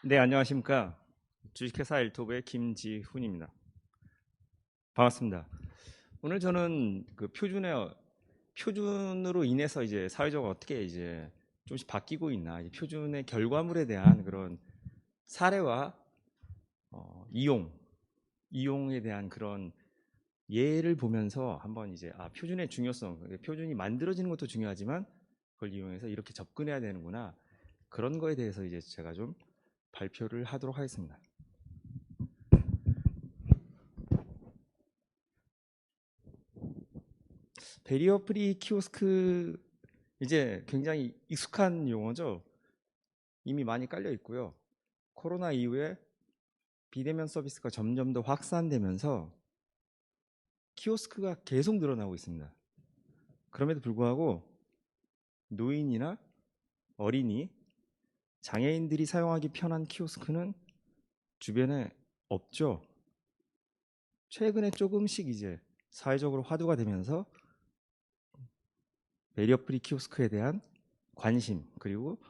네, 안녕하십니까. 주식회사 엘토브의 김지훈입니다. 반갑습니다. 오늘 저는 그 표준으로 인해서 이제 사회적으로 어떻게 이제 조금씩 바뀌고 있나, 이 표준의 결과물에 대한 그런 사례와 이용, 이용에 대한 그런 예를 보면서 한번 이제 표준의 중요성, 표준이 만들어지는 것도 중요하지만 그걸 이용해서 이렇게 접근해야 되는구나. 그런 거에 대해서 이제 제가 좀 발표를 하도록 하겠습니다. 베리어 프리 키오스크 이제 굉장히 익숙한 용어죠. 이미 많이 깔려 있고요. 코로나 이후에 비대면 서비스가 점점 더 확산되면서 키오스크가 계속 늘어나고 있습니다. 그럼에도 불구하고 노인이나 어린이, 장애인들이 사용하기 편한 키오스크는 주변에 없죠. 최근에 조금씩 이제 사회적으로 화두가 되면서 베리어 프리 키오스크에 대한 관심, 그리고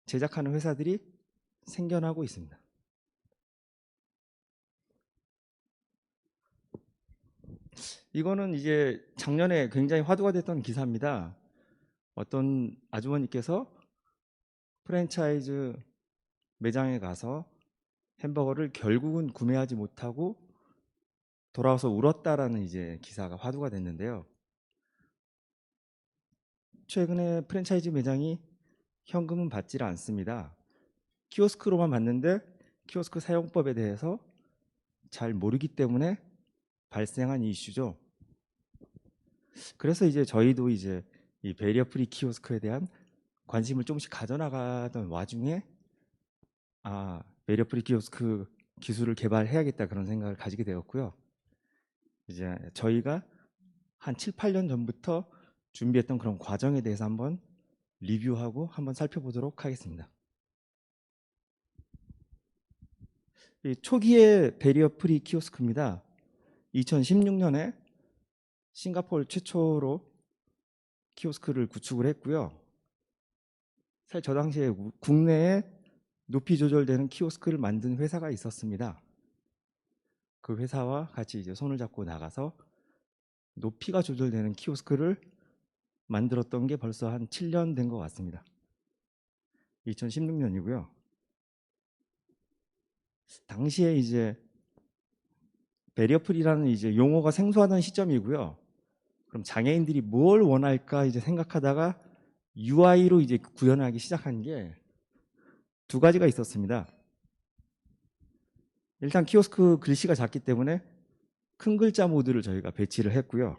제작하는 회사들이 생겨나고 있습니다. 이거는 이제 작년에 굉장히 화두가 됐던 기사입니다. 어떤 아주머니께서 프랜차이즈 매장에 가서 햄버거를 결국은 구매하지 못하고 돌아와서 울었다라는 이제 기사가 화두가 됐는데요. 최근에 프랜차이즈 매장이 현금은 받지를 않습니다. 키오스크로만 받는데 키오스크 사용법에 대해서 잘 모르기 때문에 발생한 이슈죠. 그래서 이제 저희도 이제 이 베리어 프리 키오스크에 대한 관심을 조금씩 가져나가던 와중에 베리어 프리 키오스크 기술을 개발해야겠다 그런 생각을 가지게 되었고요. 이제 저희가 한 7, 8년 전부터 준비했던 그런 과정에 대해서 한번 리뷰하고 한번 살펴보도록 하겠습니다. 이 초기의 베리어 프리 키오스크입니다. 2016년에 싱가포르 최초로 키오스크를 구축을 했고요. 사실 저 당시에 국내에 높이 조절되는 키오스크를 만든 회사가 있었습니다. 그 회사와 같이 이제 손을 잡고 나가서 높이가 조절되는 키오스크를 만들었던 게 벌써 한 7년 된 것 같습니다. 2016년이고요. 당시에 이제 베리어풀이라는 이제 용어가 생소하던 시점이고요. 그럼 장애인들이 뭘 원할까 이제 생각하다가 UI로 이제 구현하기 시작한 게 두 가지가 있었습니다. 일단 키오스크 글씨가 작기 때문에 큰 글자 모드를 저희가 배치를 했고요.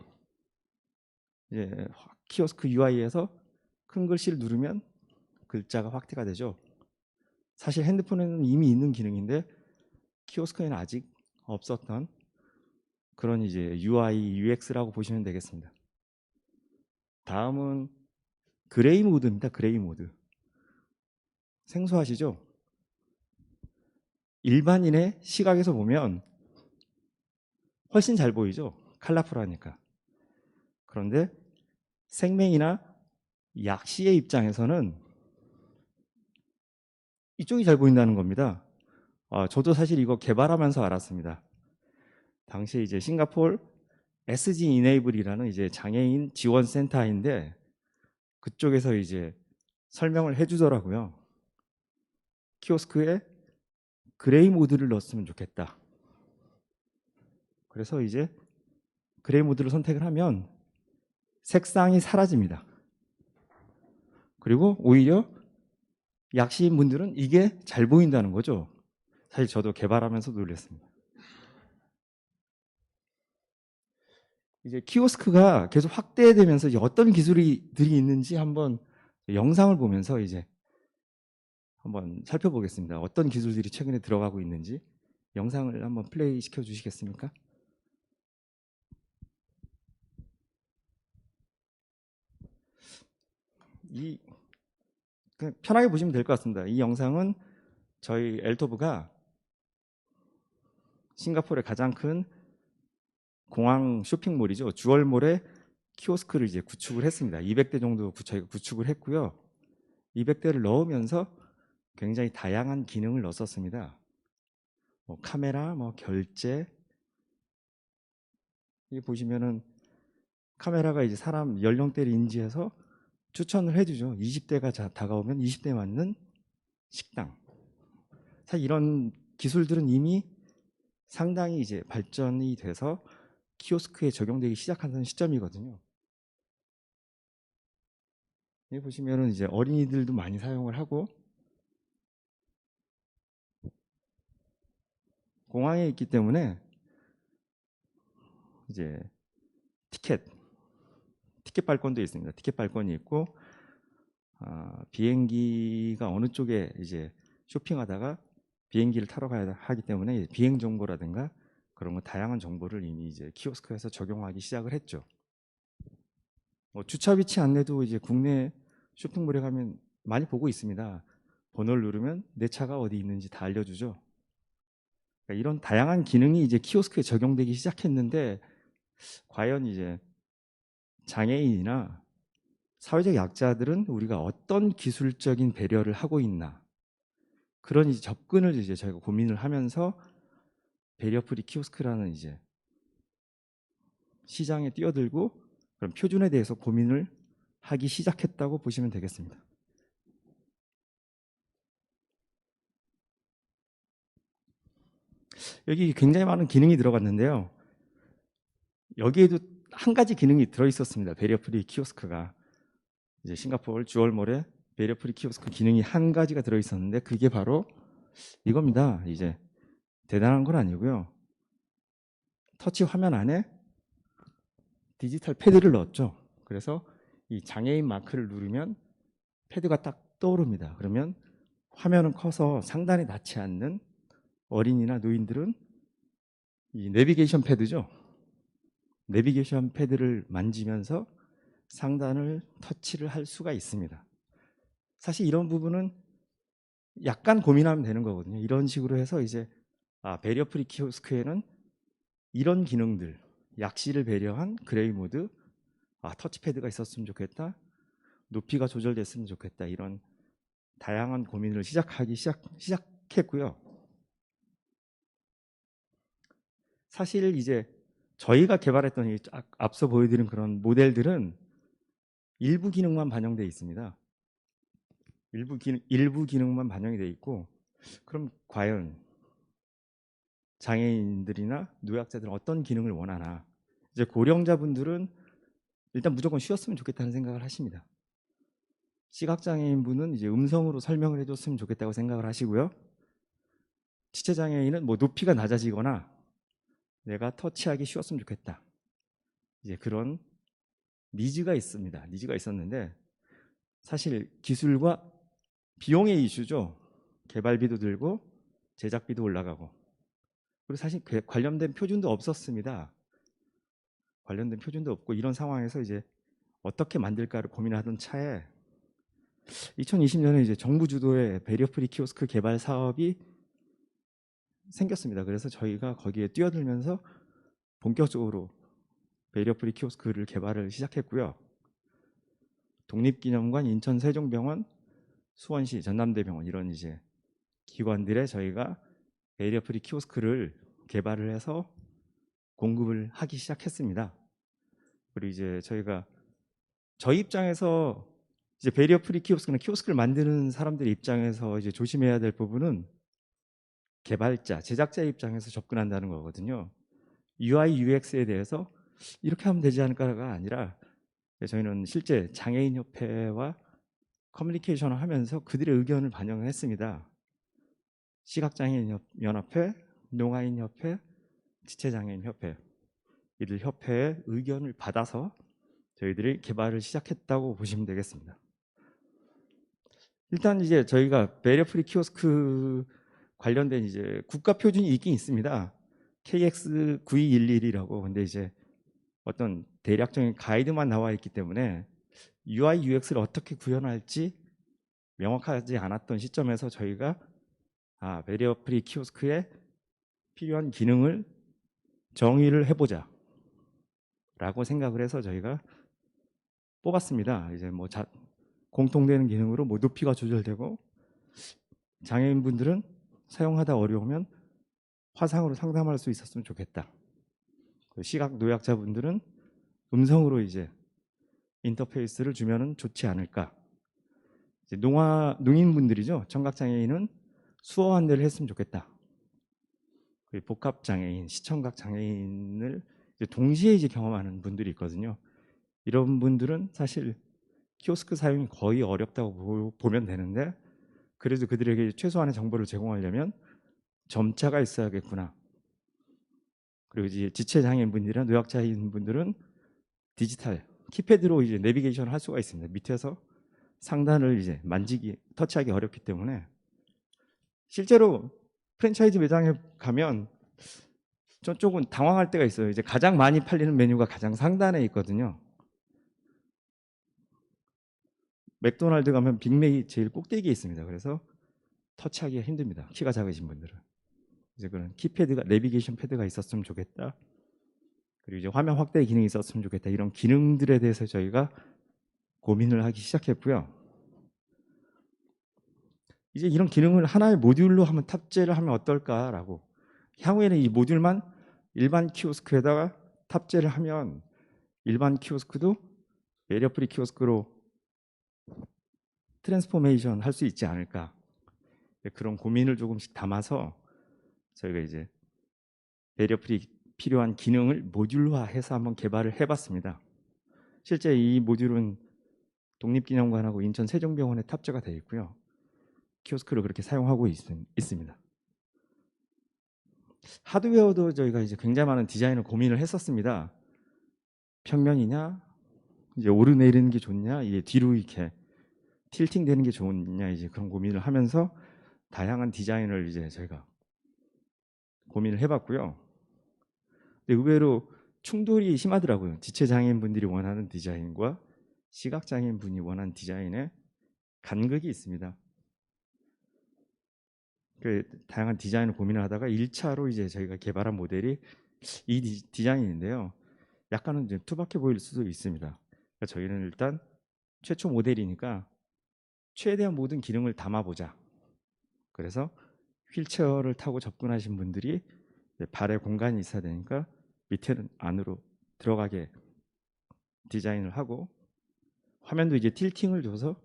이제 키오스크 UI에서 큰 글씨를 누르면 글자가 확대가 되죠. 사실 핸드폰에는 이미 있는 기능인데 키오스크에는 아직 없었던 그런 이제 UI, UX라고 보시면 되겠습니다. 다음은 그레이 모드입니다. 그레이 모드. 생소하시죠? 일반인의 시각에서 보면 훨씬 잘 보이죠? 컬러풀하니까. 그런데 생맹이나 약시의 입장에서는 이쪽이 잘 보인다는 겁니다. 저도 사실 이거 개발하면서 알았습니다. 당시에 이제 싱가포르 SG 이네이블이라는 이제 장애인 지원 센터인데 그쪽에서 이제 설명을 해주더라고요. 키오스크에 그레이 모드를 넣었으면 좋겠다. 그래서 이제 그레이 모드를 선택을 하면 색상이 사라집니다. 그리고 오히려 약시인 분들은 이게 잘 보인다는 거죠. 사실 저도 개발하면서 놀랐습니다. 이제 키오스크가 계속 확대되면서 이제 어떤 기술들이 있는지 한번 영상을 보면서 이제 한번 살펴보겠습니다. 어떤 기술들이 최근에 들어가고 있는지 영상을 한번 플레이 시켜 주시겠습니까? 그냥 편하게 보시면 될 것 같습니다. 이 영상은 저희 엘토브가 싱가포르의 가장 큰 공항 쇼핑몰이죠. 주얼몰에 키오스크를 이제 구축을 했습니다. 200대 정도 저희가 구축을 했고요. 200대를 넣으면서 굉장히 다양한 기능을 넣었습니다. 뭐 카메라, 뭐 결제. 여기 보시면은 카메라가 이제 사람 연령대를 인지해서 추천을 해주죠. 20대가 다가오면 20대에 맞는 식당. 사실 이런 기술들은 이미 상당히 이제 발전이 돼서 키오스크에 적용되기 시작하는 시점이거든요. 여기 보시면은 이제 어린이들도 많이 사용을 하고, 공항에 있기 때문에 이제 티켓 발권도 있습니다. 티켓 발권이 있고, 비행기가 어느 쪽에 이제 쇼핑하다가 비행기를 타러 가야 하기 때문에 비행 정보라든가 그런 거 다양한 정보를 이미 이제 키오스크에서 적용하기 시작을 했죠. 뭐 주차 위치 안내도 이제 국내 쇼핑몰에 가면 많이 보고 있습니다. 번호를 누르면 내 차가 어디 있는지 다 알려주죠. 그러니까 이런 다양한 기능이 이제 키오스크에 적용되기 시작했는데, 과연 이제 장애인이나 사회적 약자들은 우리가 어떤 기술적인 배려를 하고 있나, 그런 이제 접근을 이제 저희가 고민을 하면서 배리어 프리 키오스크라는 이제 시장에 뛰어들고 그런 표준에 대해서 고민을 하기 시작했다고 보시면 되겠습니다. 여기 굉장히 많은 기능이 들어갔는데요. 여기에도 한 가지 기능이 들어있었습니다. 배리어 프리 키오스크가 이제 싱가포르 주얼몰에 배리어 프리 키오스크 기능이 한 가지가 들어있었는데, 그게 바로 이겁니다. 이제 대단한 건 아니고요. 터치 화면 안에 디지털 패드를 넣었죠. 그래서 이 장애인 마크를 누르면 패드가 딱 떠오릅니다. 그러면 화면은 커서 상단에 닿지 않는 어린이나 노인들은 이 내비게이션 패드죠. 내비게이션 패드를 만지면서 상단을 터치를 할 수가 있습니다. 사실 이런 부분은 약간 고민하면 되는 거거든요. 이런 식으로 해서 이제 배리어 프리 키오스크에는 이런 기능들, 약시를 배려한 그레이 모드, 터치패드가 있었으면 좋겠다, 높이가 조절됐으면 좋겠다, 이런 다양한 고민을 시작했고요. 사실 이제 저희가 개발했던 앞서 보여드린 그런 모델들은 일부 기능만 반영되어 있습니다. 일부 기능만 반영이 되어 있고, 그럼 과연 장애인들이나 노약자들은 어떤 기능을 원하나, 이제 고령자분들은 일단 무조건 쉬었으면 좋겠다는 생각을 하십니다. 시각장애인분은 이제 음성으로 설명을 해줬으면 좋겠다고 생각을 하시고요. 지체장애인은 뭐 높이가 낮아지거나 내가 터치하기 쉬웠으면 좋겠다, 이제 그런 니즈가 있습니다. 니즈가 있었는데, 사실 기술과 비용의 이슈죠. 개발비도 들고 제작비도 올라가고, 그리고 사실 관련된 표준도 없었습니다. 관련된 표준도 없고, 이런 상황에서 이제 어떻게 만들까를 고민하던 차에 2020년에 이제 정부 주도의 배리어 프리 키오스크 개발 사업이 생겼습니다. 그래서 저희가 거기에 뛰어들면서 본격적으로 배리어 프리 키오스크를 개발을 시작했고요. 독립기념관, 인천 세종병원, 수원시 전남대병원, 이런 이제 기관들에 저희가 배리어 프리 키오스크를 개발을 해서 공급을 하기 시작했습니다. 그리고 이제 저희가 저희 입장에서 이제 배리어 프리 키오스크는 키오스크를 만드는 사람들의 입장에서 이제 조심해야 될 부분은 개발자, 제작자 입장에서 접근한다는 거거든요. UI, UX에 대해서 이렇게 하면 되지 않을까가 아니라, 저희는 실제 장애인 협회와 커뮤니케이션을 하면서 그들의 의견을 반영을 했습니다. 시각장애인 연합회, 농아인 협회, 지체장애인 협회, 이들 협회의 의견을 받아서 저희들이 개발을 시작했다고 보시면 되겠습니다. 일단 이제 저희가 배리어 프리 키오스크 관련된 이제 국가 표준이 있긴 있습니다. KX9211이라고. 근데 이제 어떤 대략적인 가이드만 나와 있기 때문에 UI, UX를 어떻게 구현할지 명확하지 않았던 시점에서 저희가 배리어 프리 키오스크에 필요한 기능을 정의를 해보자 라고 생각을 해서 저희가 뽑았습니다. 이제 뭐 공통되는 기능으로 뭐 높이가 조절되고 장애인분들은 사용하다 어려우면 화상으로 상담할 수 있었으면 좋겠다. 시각 노약자분들은 음성으로 이제 인터페이스를 주면은 좋지 않을까. 이제 농인분들이죠. 청각장애인은 수어 환대를 했으면 좋겠다. 복합장애인, 시청각 장애인을 이제 동시에 이제 경험하는 분들이 있거든요. 이런 분들은 사실 키오스크 사용이 거의 어렵다고 보면 되는데, 그래도 그들에게 최소한의 정보를 제공하려면 점차가 있어야겠구나. 그리고 이제 지체장애인 분들이나 노약자인 분들은 디지털 키패드로 이제 내비게이션을 할 수가 있습니다. 밑에서 상단을 이제 터치하기 어렵기 때문에 실제로 프랜차이즈 매장에 가면 저쪽은 당황할 때가 있어요. 이제 가장 많이 팔리는 메뉴가 가장 상단에 있거든요. 맥도날드 가면 빅맥이 제일 꼭대기에 있습니다. 그래서 터치하기가 힘듭니다. 키가 작으신 분들은. 이제 그런 키패드가, 내비게이션 패드가 있었으면 좋겠다. 그리고 이제 화면 확대 기능이 있었으면 좋겠다. 이런 기능들에 대해서 저희가 고민을 하기 시작했고요. 이제 이런 기능을 하나의 모듈로 한번 탑재를 하면 어떨까라고. 향후에는 이 모듈만 일반 키오스크에다가 탑재를 하면 일반 키오스크도 배리어 프리 키오스크로 트랜스포메이션 할 수 있지 않을까. 그런 고민을 조금씩 담아서 저희가 이제 배리어 프리 필요한 기능을 모듈화해서 한번 개발을 해봤습니다. 실제 이 모듈은 독립기념관하고 인천 세종병원에 탑재가 되어 있고요. 키오스크를 그렇게 사용하고 있습니다. 하드웨어도 저희가 이제 굉장히 많은 디자인을 고민을 했었습니다. 평면이냐, 이제 오르내리는 게 좋냐, 이게 뒤로 이렇게 틸팅 되는 게 좋냐, 이제 그런 고민을 하면서 다양한 디자인을 이제 저희가 고민을 해봤고요. 근데 의외로 충돌이 심하더라고요. 지체장애인 분들이 원하는 디자인과 시각장애인 분이 원하는 디자인에 간극이 있습니다. 그 다양한 디자인을 고민을 하다가 1차로 이제 저희가 개발한 모델이 이 디자인인데요. 약간은 이제 투박해 보일 수도 있습니다. 그러니까 저희는 일단 최초 모델이니까 최대한 모든 기능을 담아보자. 그래서 휠체어를 타고 접근하신 분들이 발에 공간이 있어야 되니까 밑에는 안으로 들어가게 디자인을 하고, 화면도 이제 틸팅을 줘서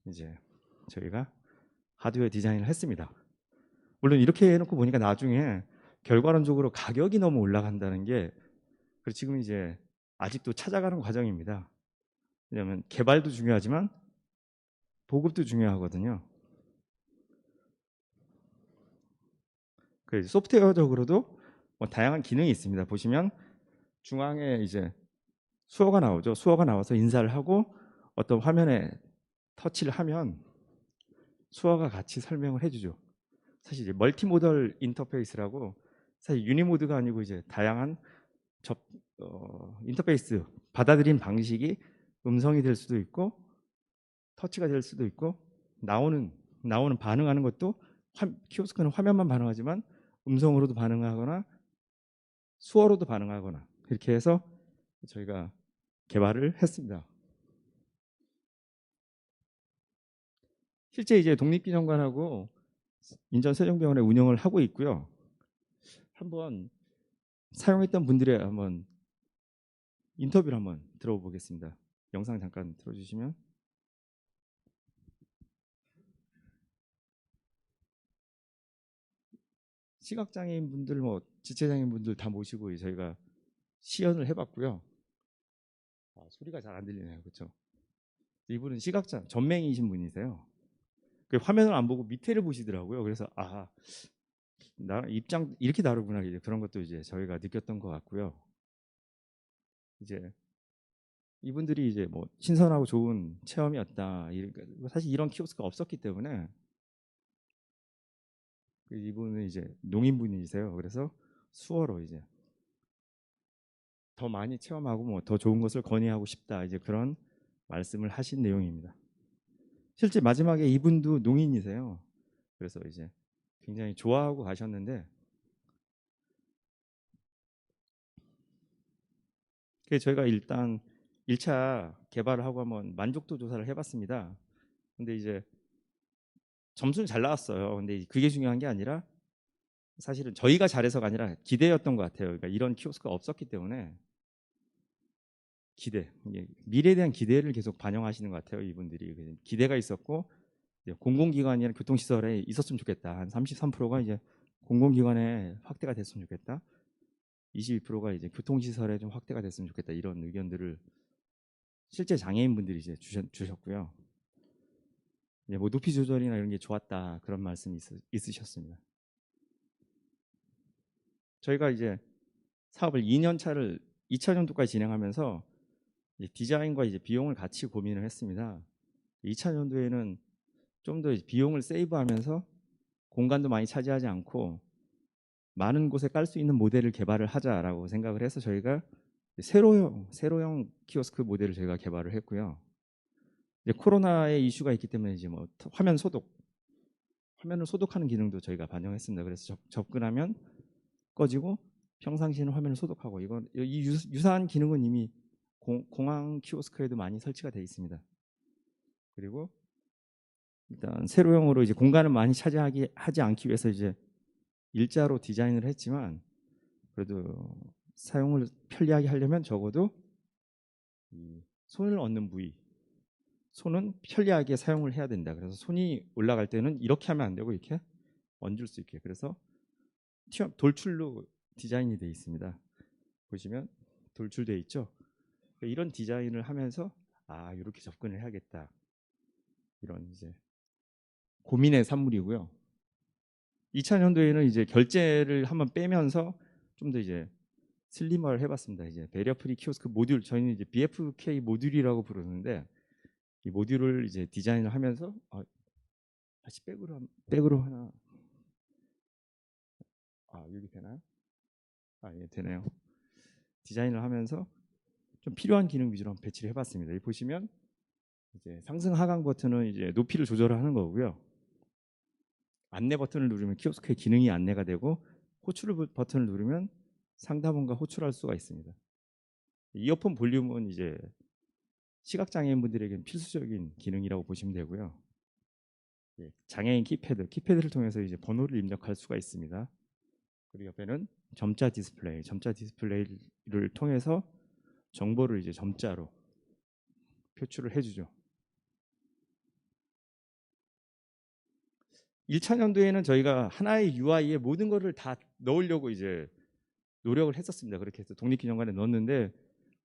이제 저희가 하드웨어 디자인을 했습니다. 물론 이렇게 해놓고 보니까 나중에 결과론적으로 가격이 너무 올라간다는 게, 지금 이제 아직도 찾아가는 과정입니다. 왜냐하면 개발도 중요하지만 보급도 중요하거든요. 소프트웨어적으로도 뭐 다양한 기능이 있습니다. 보시면 중앙에 이제 수어가 나오죠. 수어가 나와서 인사를 하고 어떤 화면에 터치를 하면 수어가 같이 설명을 해주죠. 사실 이제 멀티모달 인터페이스라고, 사실 유니모드가 아니고 이제 다양한 인터페이스 받아들인 방식이 음성이 될 수도 있고 터치가 될 수도 있고, 나오는 반응하는 것도 키오스크는 화면만 반응하지만 음성으로도 반응하거나 수어로도 반응하거나, 이렇게 해서 저희가 개발을 했습니다. 실제 이제 독립기념관하고 인천 세종병원에 운영을 하고 있고요. 한번 사용했던 분들의 한번 인터뷰를 한번 들어보겠습니다. 영상 잠깐 틀어주시면. 시각장애인 분들, 뭐 지체장애인 분들 다 모시고 저희가 시연을 해봤고요. 소리가 잘 안 들리네요, 그렇죠? 이분은 시각장 전맹이신 분이세요. 그 화면을 안 보고 밑에를 보시더라고요. 그래서 나 입장 이렇게 다르구나, 이제 그런 것도 이제 저희가 느꼈던 것 같고요. 이제 이분들이 이제 뭐 신선하고 좋은 체험이었다. 사실 이런 키오스크가 없었기 때문에, 이분은 이제 농인분이세요. 그래서 수어로 이제 더 많이 체험하고 뭐 더 좋은 것을 건의하고 싶다, 이제 그런 말씀을 하신 내용입니다. 실제 마지막에 이분도 농인이세요. 그래서 이제 굉장히 좋아하고 가셨는데, 저희가 일단 1차 개발을 하고 한번 만족도 조사를 해봤습니다. 근데 이제 점수는 잘 나왔어요. 근데 그게 중요한 게 아니라 사실은 저희가 잘해서가 아니라 기대였던 것 같아요. 그러니까 이런 키오스크가 없었기 때문에 기대, 미래에 대한 기대를 계속 반영하시는 것 같아요. 이분들이 기대가 있었고 공공기관이나 교통시설에 있었으면 좋겠다. 한 33%가 이제 공공기관에 확대가 됐으면 좋겠다. 22%가 이제 교통시설에 좀 확대가 됐으면 좋겠다. 이런 의견들을 실제 장애인분들이 이제 주셨고요. 뭐 높이 조절이나 이런 게 좋았다 그런 말씀이 있으셨습니다. 저희가 이제 사업을 2년 차를 2차년도까지 진행하면서 이제 디자인과 이제 비용을 같이 고민을 했습니다. 2차년도에는 좀 더 비용을 세이브하면서 공간도 많이 차지하지 않고 많은 곳에 깔 수 있는 모델을 개발을 하자라고 생각을 해서 저희가 세로형 키오스크 모델을 저희가 개발을 했고요. 이제 코로나의 이슈가 있기 때문에 이제 뭐 화면을 소독하는 기능도 저희가 반영했습니다. 그래서 접근하면 꺼지고 평상시에는 화면을 소독하고 이 유사한 기능은 이미 공항 키오스크에도 많이 설치가 되어 있습니다. 그리고 일단 세로형으로 이제 공간을 많이 차지하지 않기 위해서 이제 일자로 디자인을 했지만 그래도 사용을 편리하게 하려면 적어도 이 손을 얹는 부위, 손은 편리하게 사용을 해야 된다. 그래서 손이 올라갈 때는 이렇게 하면 안 되고 이렇게 얹을 수 있게. 그래서 돌출로 디자인이 되어 있습니다. 보시면 돌출되어 있죠. 이런 디자인을 하면서 이렇게 접근을 해야겠다. 이런 이제 고민의 산물이고요. 2차년도에는 이제 결제를 한번 빼면서 좀 더 이제 슬림화를 해봤습니다. 이제 배리어 프리 키오스크 모듈, 저희는 이제 BFK 모듈이라고 부르는데 이 모듈을 이제 디자인을 하면서 다시 백으로 하나 여기 되나요? 예, 되네요. 디자인을 하면서 좀 필요한 기능 위주로 한번 배치를 해봤습니다. 여기 보시면 이제 상승 하강 버튼은 이제 높이를 조절하는 거고요. 안내 버튼을 누르면 키오스크의 기능이 안내가 되고 호출 버튼을 누르면 상담원과 호출할 수가 있습니다. 이어폰 볼륨은 이제 시각장애인분들에게는 필수적인 기능이라고 보시면 되고요. 장애인 키패드를 통해서 이제 번호를 입력할 수가 있습니다. 그리고 옆에는 점자 디스플레이를 통해서 정보를 이제 점자로 표출을 해주죠. 1차년도에는 저희가 하나의 UI에 모든 것을 다 넣으려고 이제 노력을 했었습니다. 그렇게 해서 독립기념관에 넣었는데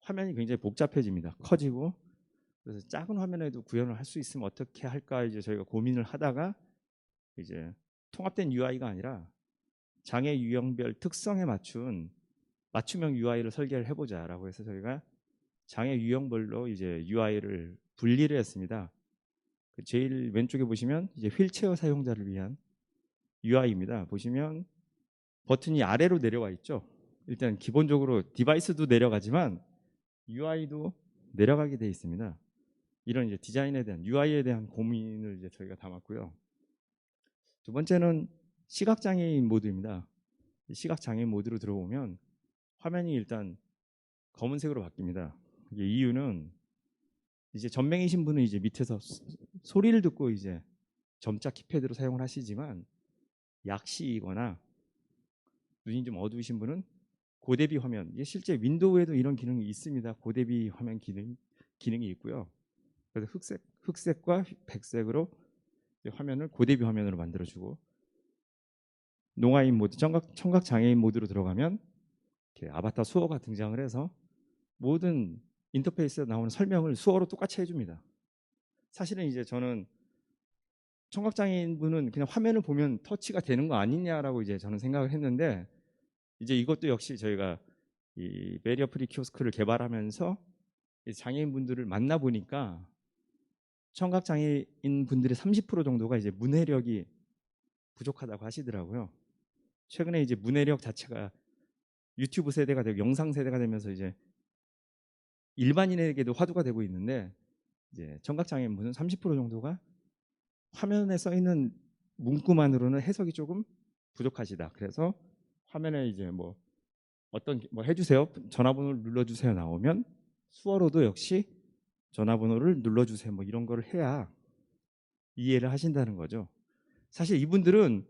화면이 굉장히 복잡해집니다. 커지고 그래서 작은 화면에도 구현을 할 수 있으면 어떻게 할까 이제 저희가 고민을 하다가 이제 통합된 UI가 아니라 장애 유형별 특성에 맞춘 맞춤형 UI를 설계를 해보자라고 해서 저희가 장애 유형별로 이제 UI를 분리를 했습니다. 제일 왼쪽에 보시면 이제 휠체어 사용자를 위한 UI입니다. 보시면 버튼이 아래로 내려와 있죠. 일단 기본적으로 디바이스도 내려가지만 UI도 내려가게 되어 있습니다. 이런 이제 디자인에 대한 UI에 대한 고민을 이제 저희가 담았고요. 두 번째는 시각장애인 모드입니다. 시각장애인 모드로 들어오면 화면이 일단 검은색으로 바뀝니다. 이게 이유는 이제 전맹이신 분은 이제 밑에서 소리를 듣고 이제 점자 키패드로 사용을 하시지만 약시이거나 눈이 좀 어두우신 분은 고대비 화면, 이게 실제 윈도우에도 이런 기능이 있습니다. 고대비 화면 기능이 있고요. 그래서 흑색과 백색으로 화면을 고대비 화면으로 만들어주고 농아인 모드, 청각 장애인 모드로 들어가면 이렇게 아바타 수어가 등장을 해서 모든 인터페이스에 나오는 설명을 수어로 똑같이 해줍니다. 사실은 이제 저는 청각장애인 분은 그냥 화면을 보면 터치가 되는 거 아니냐라고 이제 저는 생각을 했는데 이제 이것도 역시 저희가 이 베리어 프리 키오스크를 개발하면서 장애인 분들을 만나 보니까 청각장애인 분들의 30% 정도가 이제 문해력이 부족하다고 하시더라고요. 최근에 이제 문해력 자체가 유튜브 세대가 되고 영상 세대가 되면서 이제 일반인에게도 화두가 되고 있는데 이제 청각장애인 분은 30% 정도가 화면에 써 있는 문구만으로는 해석이 조금 부족하시다. 그래서 화면에 이제 뭐 해주세요, 전화번호를 눌러주세요 나오면 수어로도 역시 전화번호를 눌러주세요 뭐 이런 거를 해야 이해를 하신다는 거죠. 사실 이분들은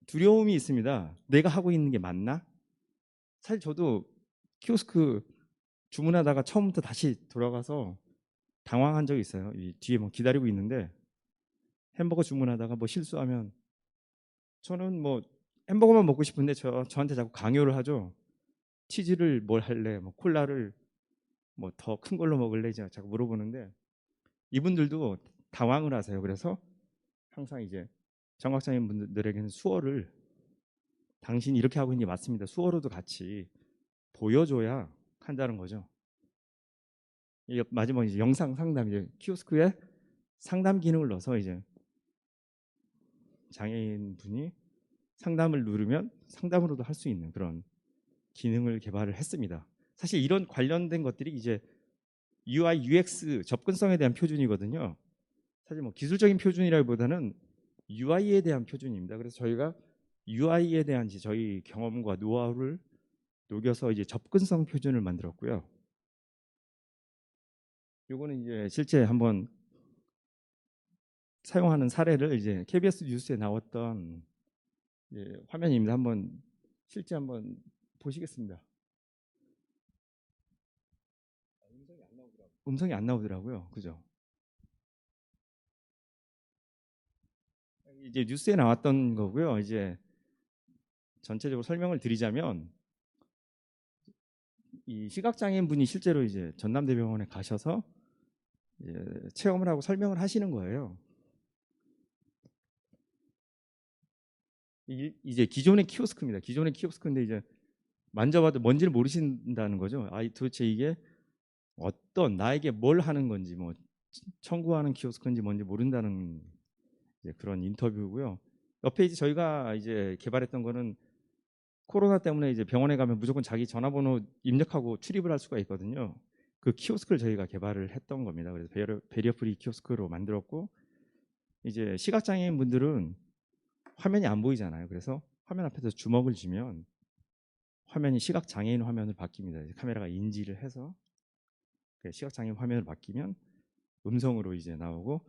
두려움이 있습니다. 내가 하고 있는 게 맞나? 사실 저도 키오스크 주문하다가 처음부터 다시 돌아가서 당황한 적이 있어요. 이 뒤에 뭐 기다리고 있는데 햄버거 주문하다가 뭐 실수하면, 저는 뭐 햄버거만 먹고 싶은데 저한테 자꾸 강요를 하죠. 치즈를 뭘 할래? 뭐 콜라를 뭐 더 큰 걸로 먹을래? 제가 자꾸 물어보는데 이분들도 당황을 하세요. 그래서 항상 이제 정학장인 분들에게는 수어를, 당신이 이렇게 하고 있는 게 맞습니다, 수어로도 같이 보여줘야 한다는 거죠. 마지막 이제 영상 상담, 이제 키오스크에 상담 기능을 넣어서 이제 장애인 분이 상담을 누르면 상담으로도 할 수 있는 그런 기능을 개발을 했습니다. 사실 이런 관련된 것들이 이제 UI, UX 접근성에 대한 표준이거든요. 사실 뭐 기술적인 표준이라기보다는 UI에 대한 표준입니다. 그래서 저희가 UI에 대한 이제 저희 경험과 노하우를 녹여서 이제 접근성 표준을 만들었고요. 요거는 이제 실제 한번 사용하는 사례를 이제 KBS 뉴스에 나왔던 화면입니다. 한번 실제 한번 보시겠습니다. 음성이 안 나오더라고요. 그죠? 이제 뉴스에 나왔던 거고요. 이제 전체적으로 설명을 드리자면, 이 시각장애인 분이 실제로 이제 전남대병원에 가셔서 체험을 하고 설명을 하시는 거예요. 이제 기존의 키오스크입니다. 기존의 키오스크인데 이제 만져봐도 뭔지를 모르신다는 거죠. 도대체 이게 어떤, 나에게 뭘 하는 건지, 뭐 청구하는 키오스크인지 뭔지 모른다는 이제 그런 인터뷰고요. 옆에 이제 저희가 이제 개발했던 거는, 코로나 때문에 이제 병원에 가면 무조건 자기 전화번호 입력하고 출입을 할 수가 있거든요. 그 키오스크를 저희가 개발을 했던 겁니다. 그래서 베리어 프리 키오스크로 만들었고, 이제 시각장애인 분들은 화면이 안 보이잖아요. 그래서 화면 앞에서 주먹을 쥐면 화면이 시각장애인 화면을 바뀝니다. 이제 카메라가 인지를 해서 시각장애인 화면을 바뀌면 음성으로 이제 나오고,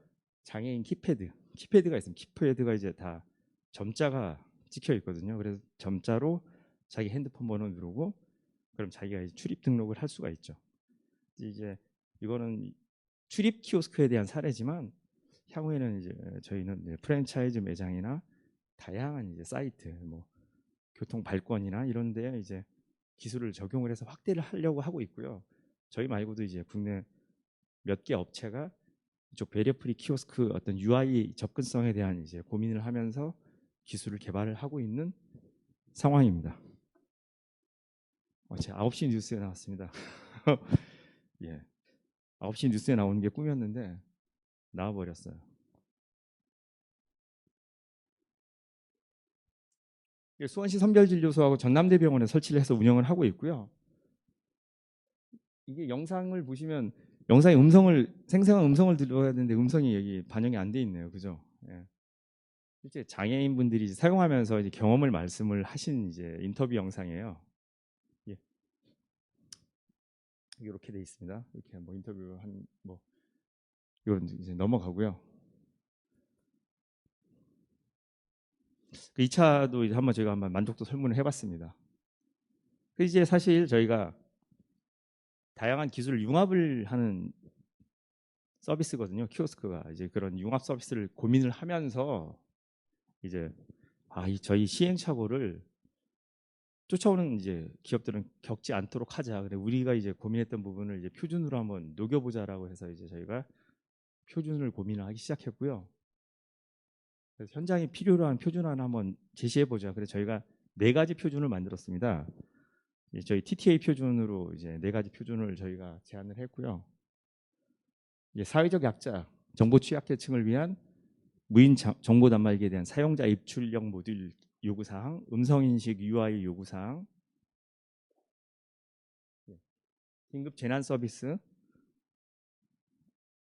장애인 키패드가 있습니다. 키패드가 이제 다 점자가 찍혀 있거든요. 그래서 점자로 자기 핸드폰 번호 누르고 그럼 자기가 이제 출입 등록을 할 수가 있죠. 이제 이거는 출입 키오스크에 대한 사례지만, 향후에는 이제 저희는 이제 프랜차이즈 매장이나 다양한 이제 사이트, 뭐 교통 발권이나 이런 데 이제 기술을 적용을 해서 확대를 하려고 하고 있고요. 저희 말고도 이제 국내 몇 개 업체가 이쪽 배리어 프리 키오스크 어떤 UI 접근성에 대한 이제 고민을 하면서 기술을 개발을 하고 있는 상황입니다. 제 9시 뉴스에 나왔습니다. 예. 9시 뉴스에 나오는 게 꿈이었는데 나와버렸어요. 수원시 선별진료소하고 전남대병원에 설치를 해서 운영을 하고 있고요. 이게 영상을 보시면, 영상에 생생한 음성을 들어야 되는데 음성이 여기 반영이 안 돼 있네요. 그죠? 예. 실제 장애인분들이 사용하면서 이제 경험을 말씀을 하신 이제 인터뷰 영상이에요. 예. 이렇게 돼 있습니다. 이렇게 뭐 인터뷰 이건 이제 넘어가고요. 그 2차도 이제 저희가 한번 만족도 설문을 해봤습니다. 이제 사실 저희가 다양한 기술을 융합을 하는 서비스거든요. 키오스크가 이제 그런 융합 서비스를 고민을 하면서 이제 저희 시행착오를 쫓아오는 이제 기업들은 겪지 않도록 하자. 근데 우리가 이제 고민했던 부분을 이제 표준으로 한번 녹여보자라고 해서 이제 저희가 표준을 고민을 하기 시작했고요. 그래서 현장에 필요로 한 표준화를 한번 제시해보자. 그래서 저희가 4가지 표준을 만들었습니다. 저희 TTA 표준으로 이제 4가지 표준을 저희가 제안을 했고요. 이제 사회적 약자, 정보 취약계층을 위한 무인 정보 단말기에 대한 사용자 입출력 모듈 요구사항, 음성인식 UI 요구사항, 긴급 재난 서비스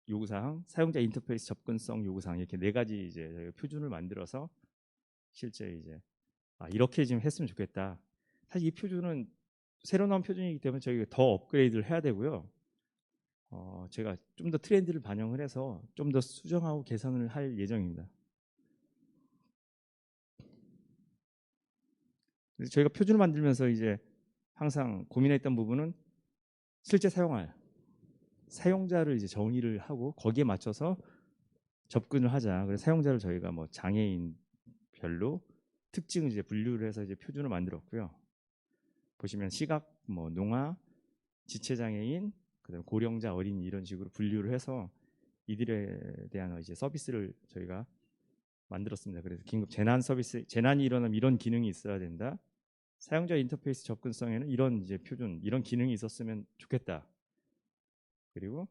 요구사항, 사용자 인터페이스 접근성 요구사항, 이렇게 4가지 이제 저희가 표준을 만들어서 실제 이제 이렇게 좀 했으면 좋겠다. 사실 이 표준은 새로 나온 표준이기 때문에 저희가 더 업그레이드를 해야 되고요. 제가 좀 더 트렌드를 반영을 해서 좀 더 수정하고 개선을 할 예정입니다. 그래서 저희가 표준을 만들면서 이제 항상 고민했던 부분은 실제 사용할 사용자를 이제 정의를 하고 거기에 맞춰서 접근을 하자. 그래서 사용자를 저희가 뭐 장애인별로 특징을 이제 분류를 해서 이제 표준을 만들었고요. 보시면 시각, 뭐 농아, 지체장애인, 그다음 고령자, 어린이 이런 식으로 분류를 해서 이들에 대한 이제 서비스를 저희가 만들었습니다. 그래서 긴급 재난 서비스, 재난이 일어나면 이런 기능이 있어야 된다. 사용자 인터페이스 접근성에는 이런 이제 표준, 이런 기능이 있었으면 좋겠다. 그리고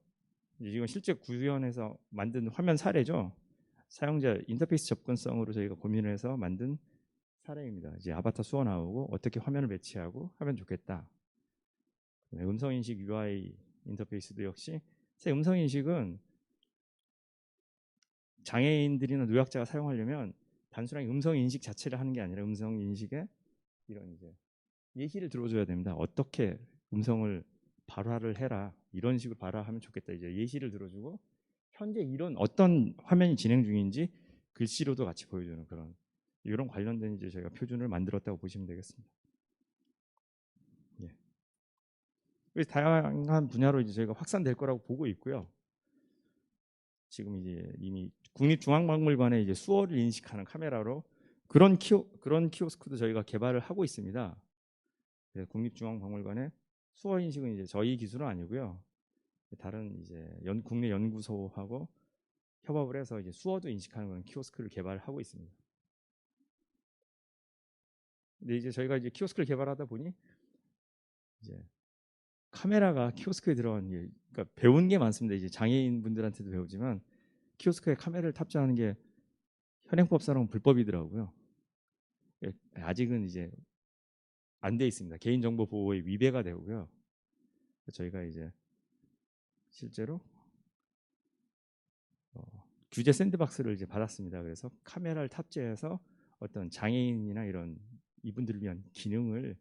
이건 실제 구현해서 만든 화면 사례죠. 사용자 인터페이스 접근성으로 저희가 고민을 해서 만든 사례입니다. 이제 아바타 수어 나오고 어떻게 화면을 배치하고 하면 좋겠다. 음성인식 UI 인터페이스도 역시 새 음성인식은 장애인들이나 노약자가 사용하려면 단순하게 음성인식 자체를 하는 게 아니라 음성인식에 이런 이제 예시를 들어줘야 됩니다. 어떻게 음성을 발화를 해라 이런 식으로 발화하면 좋겠다. 이제 예시를 들어주고 현재 이런 어떤 화면이 진행 중인지 글씨로도 같이 보여주는 그런 이런 관련된 이제 저희가 표준을 만들었다고 보시면 되겠습니다. 예. 그래서 다양한 분야로 이제 저희가 확산될 거라고 보고 있고요. 지금 이제 이미 국립중앙박물관에 이제 수어를 인식하는 카메라로 그런 키오스크도 저희가 개발을 하고 있습니다. 국립중앙박물관에 수어 인식은 이제 저희 기술은 아니고요. 다른 이제 국내 연구소하고 협업을 해서 이제 수어도 인식하는 그런 키오스크를 개발하고 있습니다. 근데 이제 저희가 이제 키오스크를 개발하다 보니 이제 카메라가 키오스크에 들어간 게 그러니까 배운 게 많습니다. 이제 장애인 분들한테도 배우지만 키오스크에 카메라를 탑재하는 게 현행법상은 불법이더라고요. 아직은 이제 안 돼 있습니다. 개인정보 보호에 위배가 되고요. 저희가 이제 실제로 규제 샌드박스를 이제 받았습니다. 그래서 카메라를 탑재해서 어떤 장애인이나 이런 이분들을 위한 기능을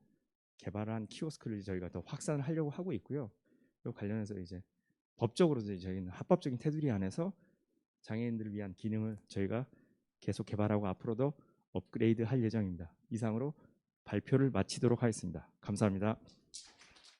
개발한 키오스크를 저희가 더 확산을 하려고 하고 있고요. 또 관련해서 이제 법적으로 저희는 합법적인 테두리 안에서 장애인들을 위한 기능을 저희가 계속 개발하고 앞으로도 업그레이드 할 예정입니다. 이상으로 발표를 마치도록 하겠습니다. 감사합니다.